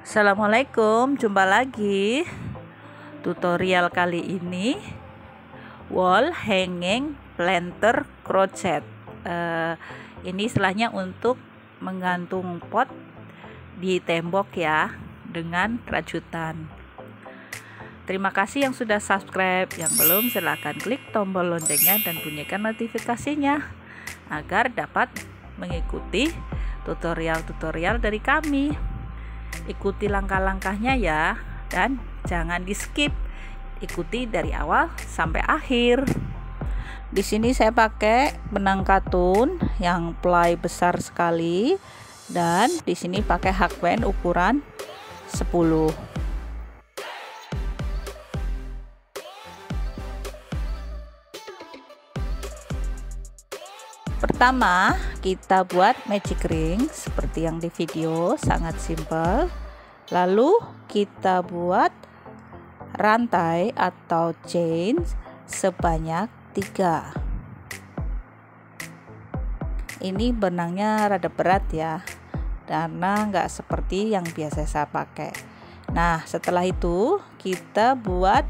Assalamualaikum, jumpa lagi. Tutorial kali ini wall hanging planter crochet. Ini istilahnya untuk menggantung pot di tembok ya, dengan rajutan. Terima kasih yang sudah subscribe, yang belum silahkan klik tombol loncengnya dan bunyikan notifikasinya agar dapat mengikuti tutorial-tutorial dari kami. Ikuti langkah-langkahnya ya, dan jangan di skip, ikuti dari awal sampai akhir. Di sini saya pakai benang katun yang ply besar sekali, dan di sini pakai hakband ukuran 10. Pertama, kita buat magic ring seperti yang di video, sangat simple. Lalu kita buat rantai atau chain sebanyak 3. Ini benangnya rada berat ya, karena nggak seperti yang biasa saya pakai. Nah, setelah itu kita buat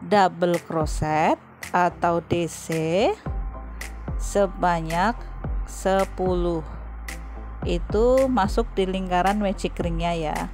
double crochet atau DC sebanyak 10. Itu masuk di lingkaran magic ringnya ya.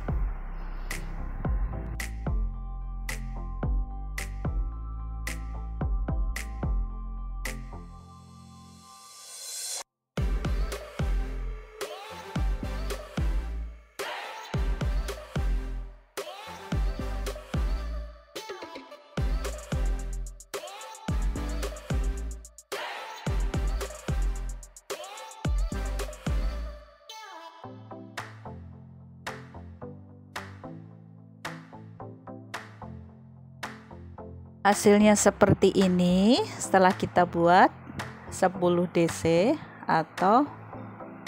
Hasilnya seperti ini setelah kita buat 10 DC atau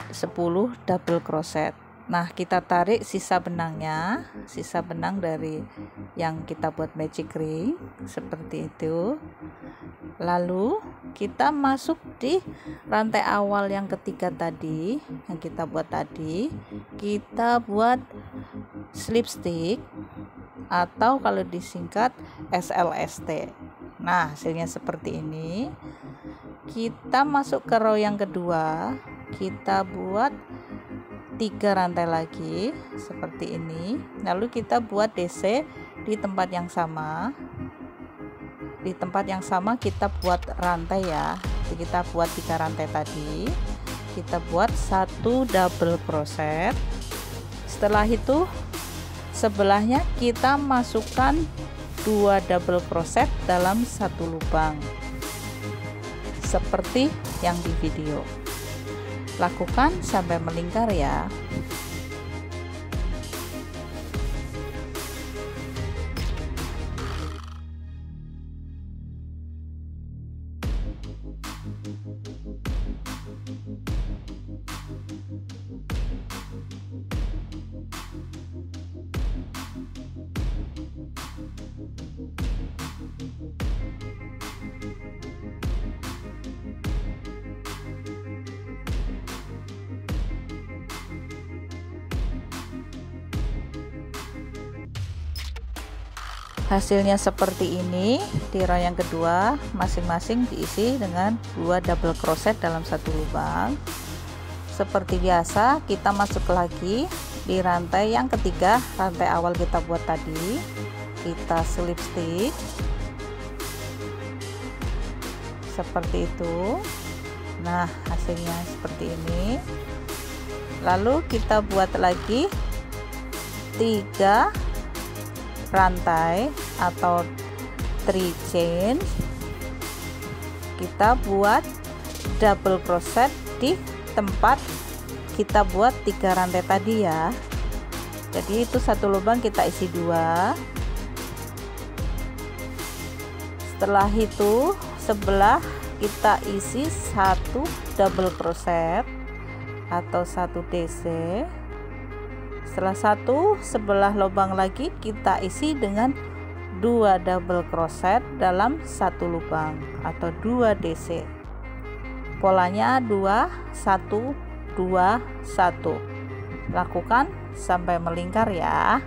10 double crochet. Nah, kita tarik sisa benangnya, sisa benang dari yang kita buat magic ring seperti itu. Lalu kita masuk di rantai awal yang ketiga tadi, yang kita buat tadi, kita buat slip stitch atau kalau disingkat SLST. Nah, hasilnya seperti ini. Kita masuk ke row yang kedua, kita buat 3 rantai lagi seperti ini. Lalu kita buat DC di tempat yang sama. Di tempat yang sama kita buat rantai ya. Jadi kita buat 3 rantai tadi. Kita buat 1 double crochet. Setelah itu sebelahnya kita masukkan 2 double crochet dalam 1 lubang seperti yang di video. Lakukan sampai melingkar ya. Hasilnya seperti ini. Di row yang kedua masing-masing diisi dengan 2 double crochet dalam 1 lubang. Seperti biasa kita masuk lagi di rantai yang ketiga, rantai awal kita buat tadi. Kita slip stitch seperti itu. Nah, hasilnya seperti ini. Lalu kita buat lagi 3 rantai atau 3 chain. Kita buat double crochet di tempat kita buat 3 rantai tadi ya. Jadi itu 1 lubang kita isi 2. Setelah itu sebelah kita isi 1 double crochet atau 1 DC. Setelah 1 sebelah lubang lagi kita isi dengan 2 double crochet dalam 1 lubang atau 2 DC. Polanya 2 1 2 1. Lakukan sampai melingkar ya.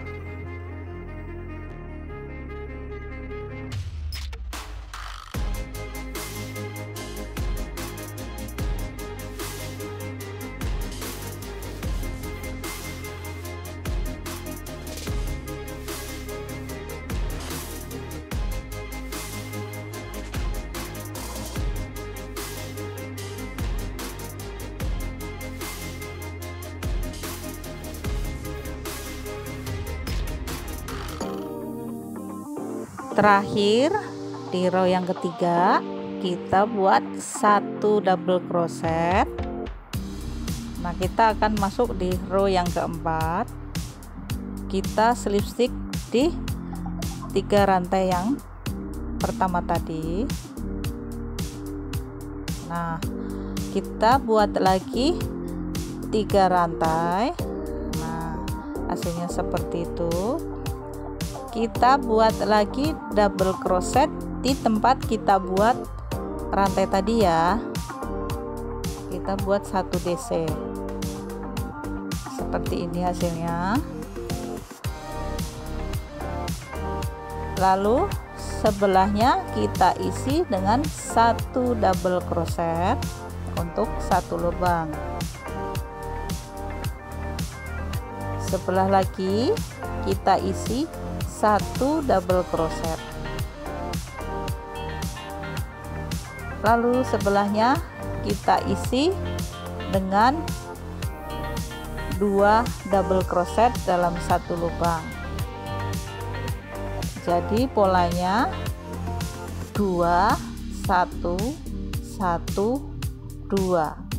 Terakhir di row yang ketiga kita buat 1 double crochet. Nah, kita akan masuk di row yang keempat. Kita slip stitch di 3 rantai yang pertama tadi. Nah, kita buat lagi 3 rantai. Nah, hasilnya seperti itu. Kita buat lagi double crochet di tempat kita buat rantai tadi ya. Kita buat 1 DC seperti ini hasilnya. Lalu sebelahnya kita isi dengan 1 double crochet untuk 1 lubang. Sebelah lagi kita isi 1 double crochet. Lalu sebelahnya kita isi dengan 2 double crochet dalam 1 lubang. Jadi polanya 2 1 1 2.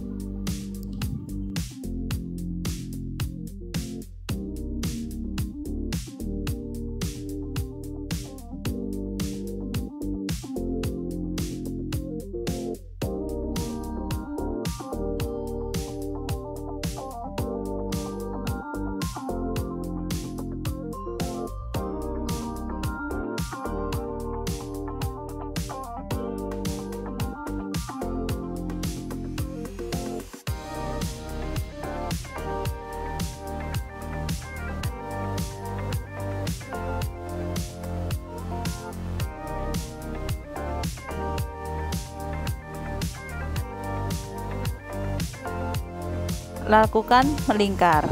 Lakukan melingkar.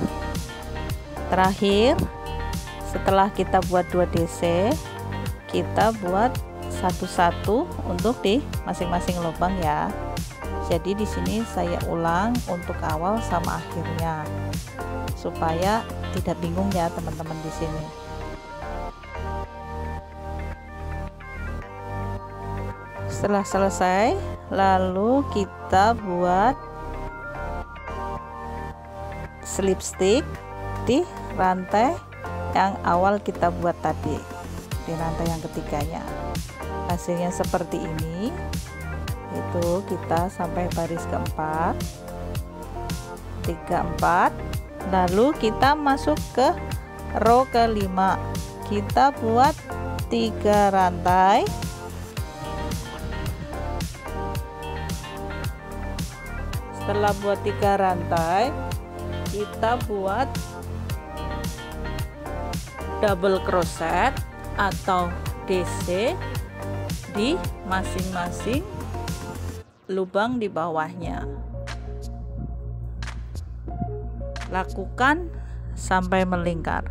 Terakhir, setelah kita buat 2 DC, kita buat satu-satu untuk di masing-masing lubang ya. Jadi di sini saya ulang untuk awal sama akhirnya supaya tidak bingung ya teman-teman di sini. Setelah selesai, lalu kita buat slip stitch di rantai yang awal kita buat tadi, di rantai yang ketiganya. Hasilnya seperti ini. Itu kita sampai baris keempat, 3 4, lalu kita masuk ke row kelima. Kita buat 3 rantai. Setelah buat 3 rantai, kita buat double crochet atau DC di masing-masing lubang di bawahnya. Lakukan sampai melingkar.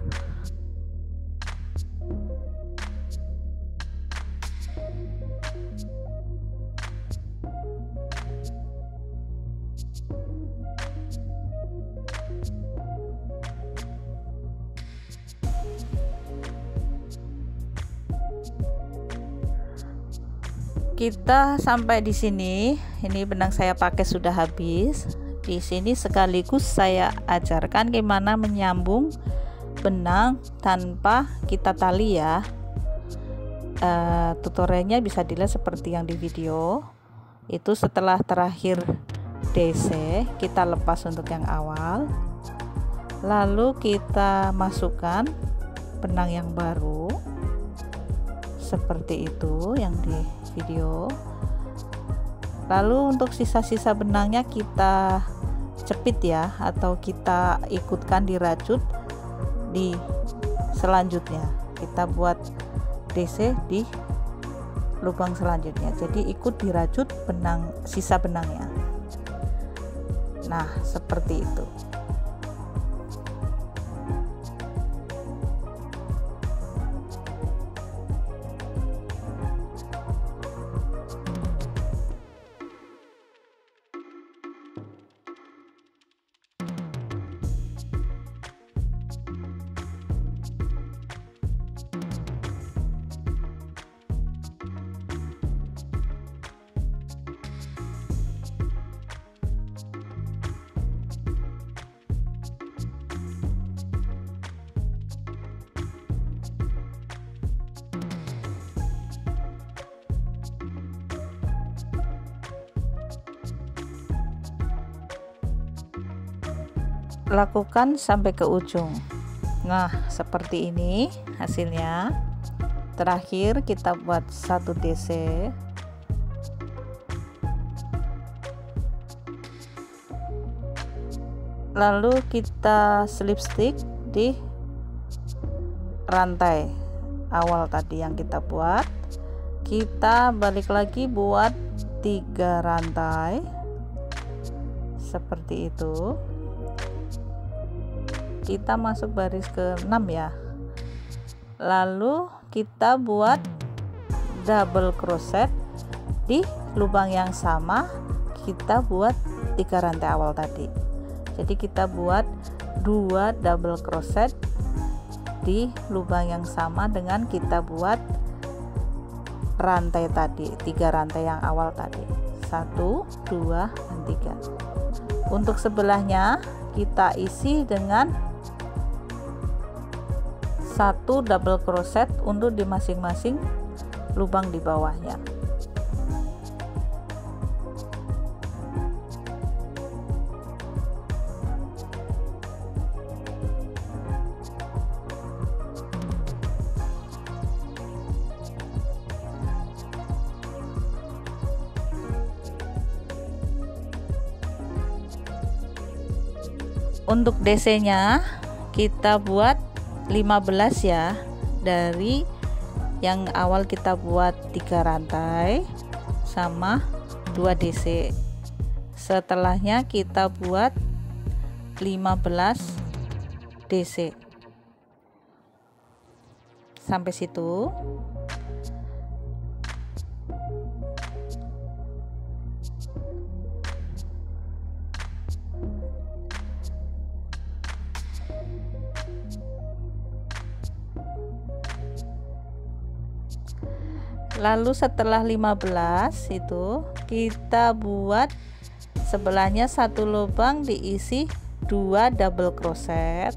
Kita sampai di sini. Ini benang saya pakai sudah habis. Di sini sekaligus saya ajarkan gimana menyambung benang tanpa kita tali ya. Tutorialnya bisa dilihat seperti yang di video. Itu setelah terakhir DC kita lepas untuk yang awal, lalu kita masukkan benang yang baru seperti itu yang di video. Lalu untuk sisa-sisa benangnya kita cepit ya, atau kita ikutkan di rajut di selanjutnya, kita buat DC di lubang selanjutnya, jadi ikut dirajut benang, sisa benangnya. Nah, seperti itu. Lakukan sampai ke ujung. Nah, seperti ini hasilnya. Terakhir kita buat 1 DC, lalu kita slip stitch di rantai awal tadi yang kita buat. Kita balik lagi buat 3 rantai seperti itu. Kita masuk baris ke-6 ya, lalu kita buat double crochet di lubang yang sama, kita buat 3 rantai awal tadi. Jadi kita buat 2 double crochet di lubang yang sama dengan kita buat rantai tadi, 3 rantai yang awal tadi, 1, 2, dan 3. Untuk sebelahnya kita isi dengan 1 double crochet untuk di masing-masing lubang di bawahnya. Untuk DC-nya kita buat 15 ya, dari yang awal kita buat 3 rantai sama 2 DC. Setelahnya kita buat 15 DC. Sampai situ. Lalu setelah 15 itu kita buat sebelahnya 1 lubang diisi 2 double crochet,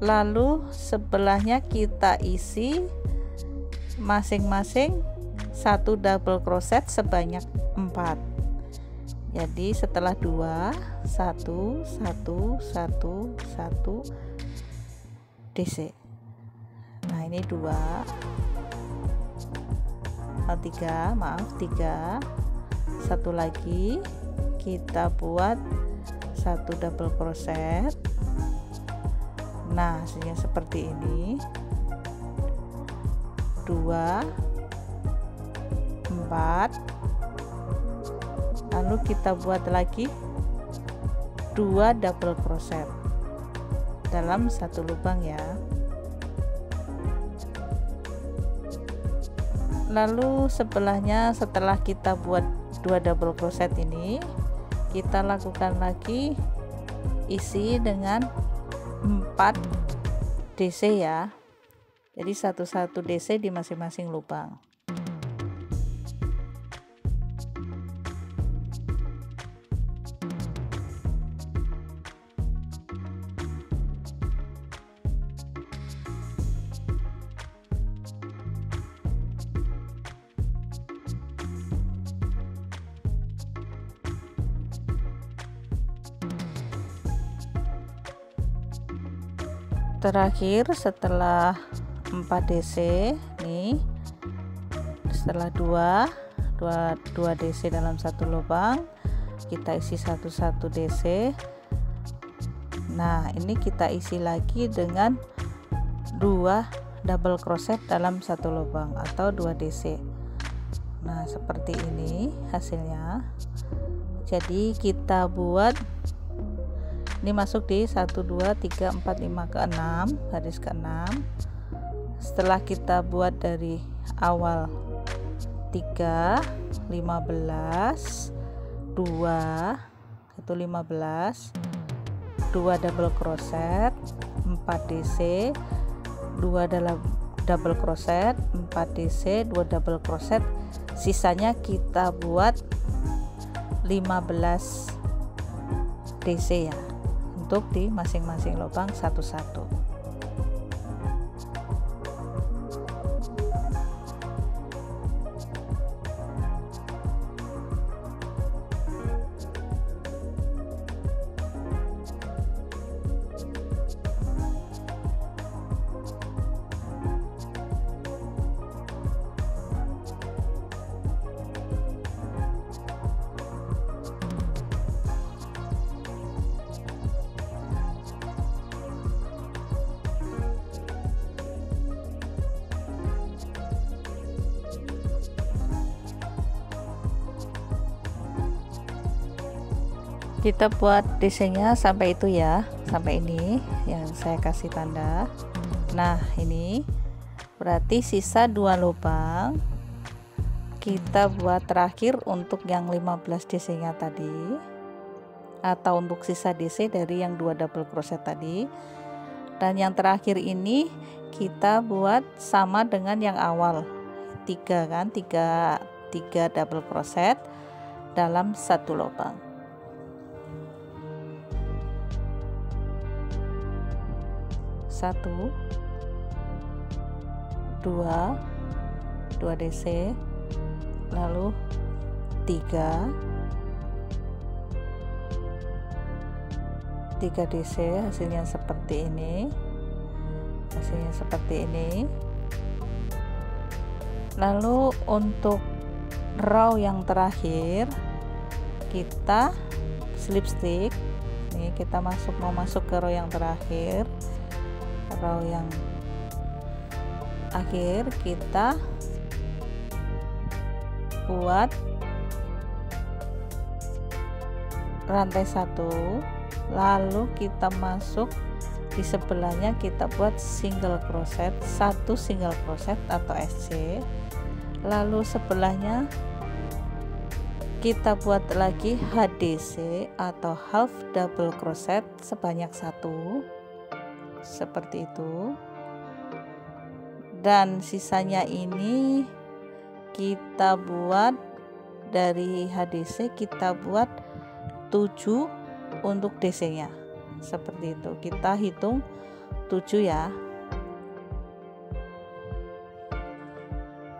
lalu sebelahnya kita isi masing-masing 1 double crochet sebanyak 4. Jadi setelah 2, 1, 1, 1, 1 DC. Nah, ini 2, 3, maaf 3, 1 lagi kita buat 1 double crochet. Nah, hasilnya seperti ini, 2, 4, lalu kita buat lagi 2 double crochet dalam 1 lubang ya. Lalu sebelahnya setelah kita buat 2 double crochet ini, kita lakukan lagi isi dengan 4 DC ya. Jadi 1 DC di masing-masing lubang. Terakhir setelah 4 DC nih, setelah 2 DC dalam 1 lubang, kita isi 1 DC, Nah, ini kita isi lagi dengan 2 double crochet dalam satu lubang atau 2 DC. Nah, seperti ini hasilnya. Jadi kita buat ini masuk di 1 2 3 4 5 ke 6, baris ke-6. Setelah kita buat dari awal 3 15 2 itu 15, 2 double crochet, 4 DC, 2 dalam double crochet, 4 DC, 2 double crochet, sisanya kita buat 15 DC ya, untuk di masing-masing lubang satu-satu. Kita buat desainnya sampai itu ya, sampai ini yang saya kasih tanda. Nah, ini berarti sisa 2 lubang kita buat terakhir untuk yang 15 DC nya tadi, atau untuk sisa DC dari yang 2 double crochet tadi. Dan yang terakhir ini kita buat sama dengan yang awal, 3 kan, 3 double crochet dalam satu lubang. 1 2 DC, lalu 3 DC, hasilnya seperti ini, lalu untuk row yang terakhir kita slip stitch. Ini kita mau masuk ke row yang terakhir, row yang akhir kita buat rantai 1, lalu kita masuk di sebelahnya, kita buat single crochet, 1 single crochet atau SC, lalu sebelahnya kita buat lagi HDC atau half double crochet sebanyak 1, seperti itu. Dan sisanya ini kita buat dari HDC, kita buat 7 untuk DC nya, seperti itu. Kita hitung 7 ya,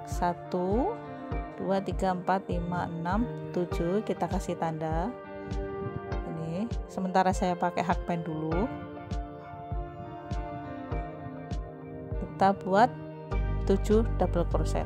1 2 3 4 5 6 7, kita kasih tanda ini. Sementara saya pakai hakpen dulu, kita buat 7 double crochet.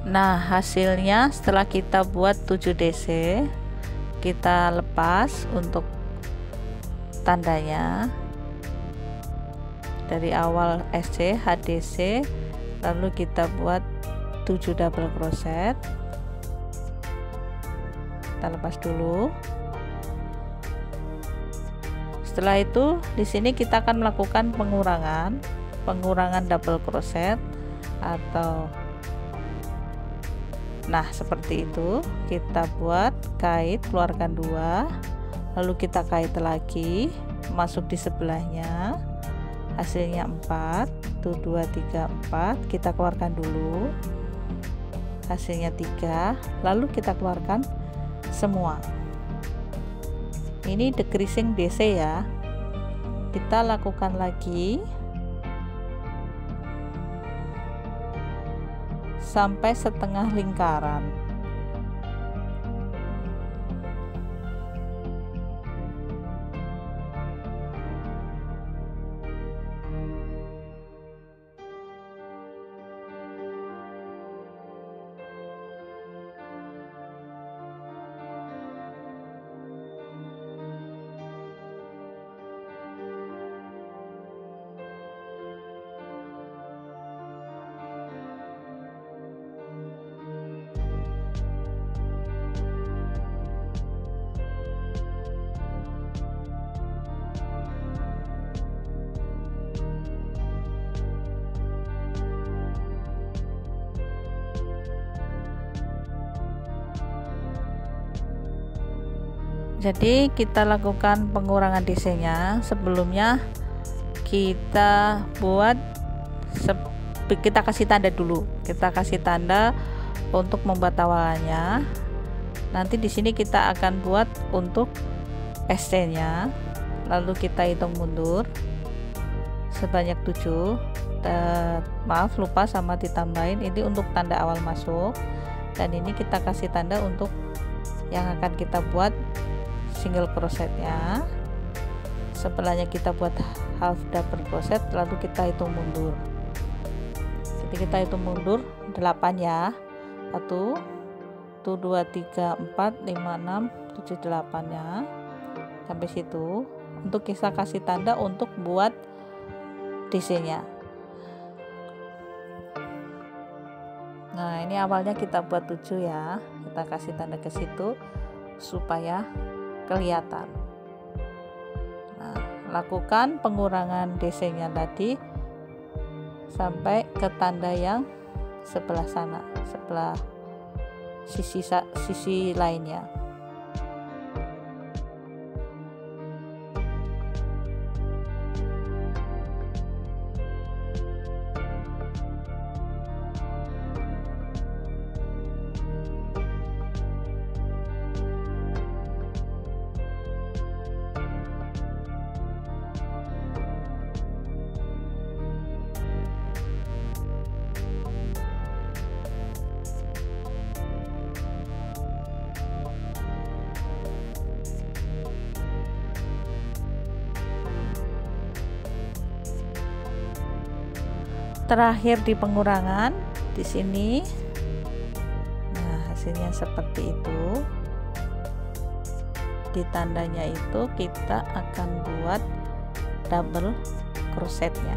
Nah, hasilnya setelah kita buat 7 DC, kita lepas untuk tandanya dari awal SC, HDC, lalu kita buat 7 double crochet. Kita lepas dulu. Setelah itu di sini kita akan melakukan pengurangan double crochet atau seperti itu. Kita buat kait, keluarkan 2, lalu kita kait lagi, masuk di sebelahnya, hasilnya 4, 1 2 3 4, kita keluarkan dulu, hasilnya 3, lalu kita keluarkan semua. Ini decreasing DC ya, kita lakukan lagi sampai setengah lingkaran. Jadi kita lakukan pengurangan DC-nya. Sebelumnya kita buat kita kasih tanda dulu. Kita kasih tanda untuk membuat awalannya. Nanti di sini kita akan buat untuk SC-nya. Lalu kita hitung mundur sebanyak 7. Maaf, lupa sama ditambahin, ini untuk tanda awal masuk. Dan ini kita kasih tanda untuk yang akan kita buat single crochetnya. Sebelahnya kita buat half double crochet, lalu kita hitung mundur. Jadi kita hitung mundur 8 ya. 1 2 3 4 5 6 7 8 ya. Sampai situ. Untuk kita kasih tanda untuk buat DC-nya. Nah, ini awalnya kita buat 7 ya. Kita kasih tanda ke situ supaya kelihatan. Nah, lakukan pengurangan DC-nya tadi sampai ke tanda yang sebelah sana, sebelah sisi lainnya. Terakhir di pengurangan di sini. Nah, hasilnya seperti itu. Di tandanya itu kita akan buat double crochetnya.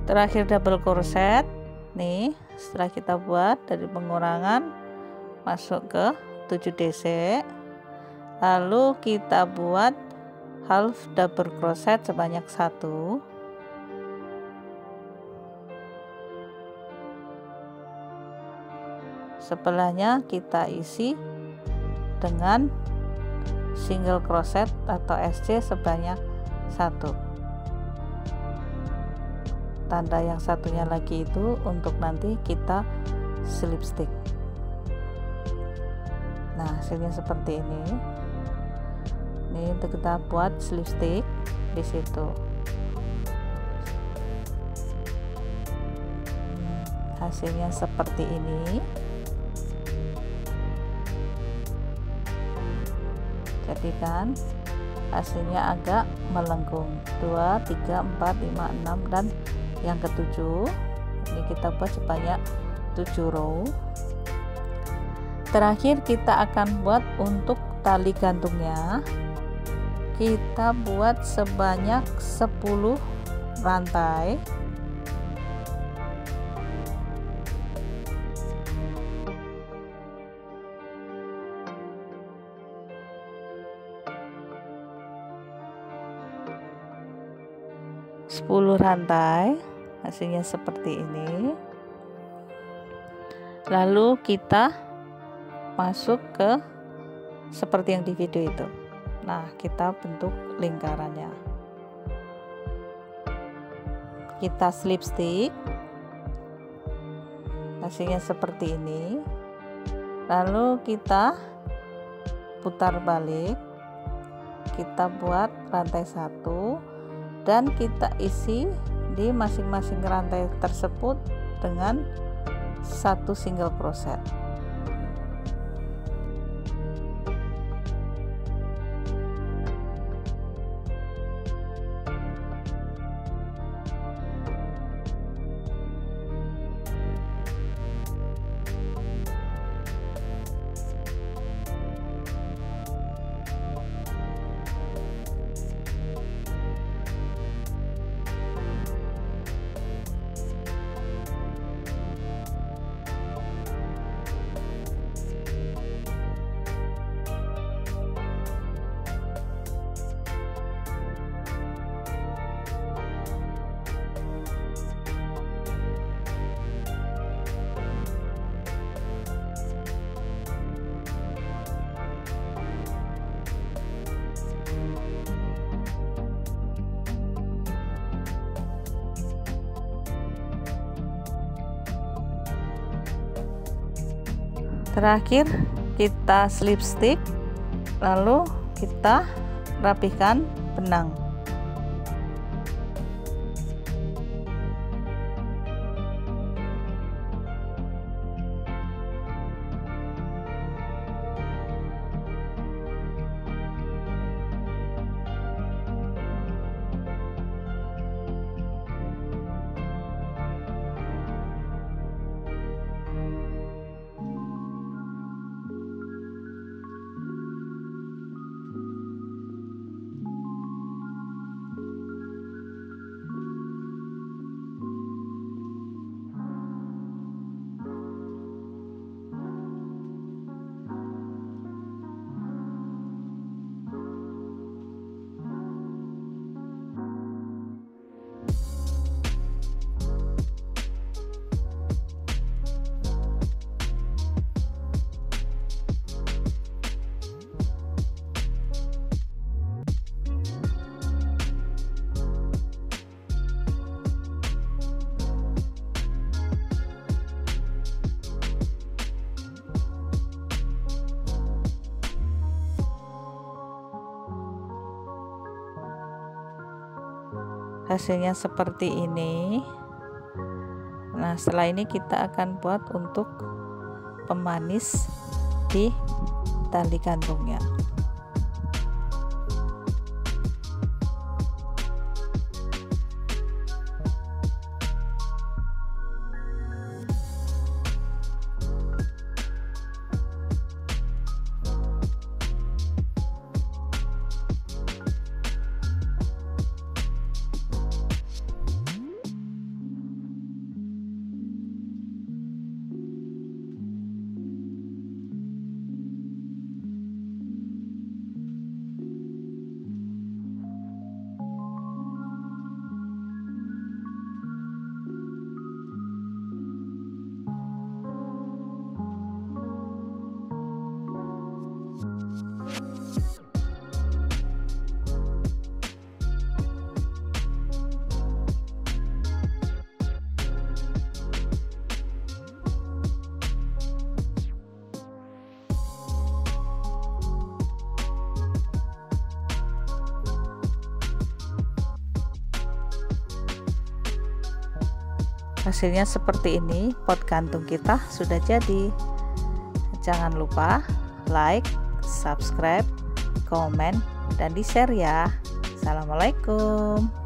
Terakhir double crochet nih, setelah kita buat dari pengurangan masuk ke 7 DC, lalu kita buat half double crochet sebanyak 1. Sebelahnya kita isi dengan single crochet atau SC sebanyak 1. Tanda yang satunya lagi itu untuk nanti kita slip stitch. Nah, hasilnya seperti ini. Ini untuk kita buat slip stitch di situ. Hasilnya seperti ini. Jadi kan hasilnya agak melengkung. 2 3 4 5 6 dan yang ketujuh ini kita buat sebanyak 7 row. Terakhir kita akan buat untuk tali gantungnya, kita buat sebanyak 10 rantai. 10 rantai, hasilnya seperti ini. Lalu kita masuk ke seperti yang di video itu. Nah, kita bentuk lingkarannya. Kita slip stick, hasilnya seperti ini. Lalu kita putar balik, kita buat rantai 1 dan kita isi di masing-masing rantai tersebut dengan 1 single crochet. Terakhir kita slip stick, lalu kita rapihkan benang. Hasilnya seperti ini. Nah, setelah ini kita akan buat untuk pemanis di tali gantungnya. Hasilnya seperti ini, pot gantung kita sudah jadi. Jangan lupa like, subscribe, komen, dan di share ya. Assalamualaikum.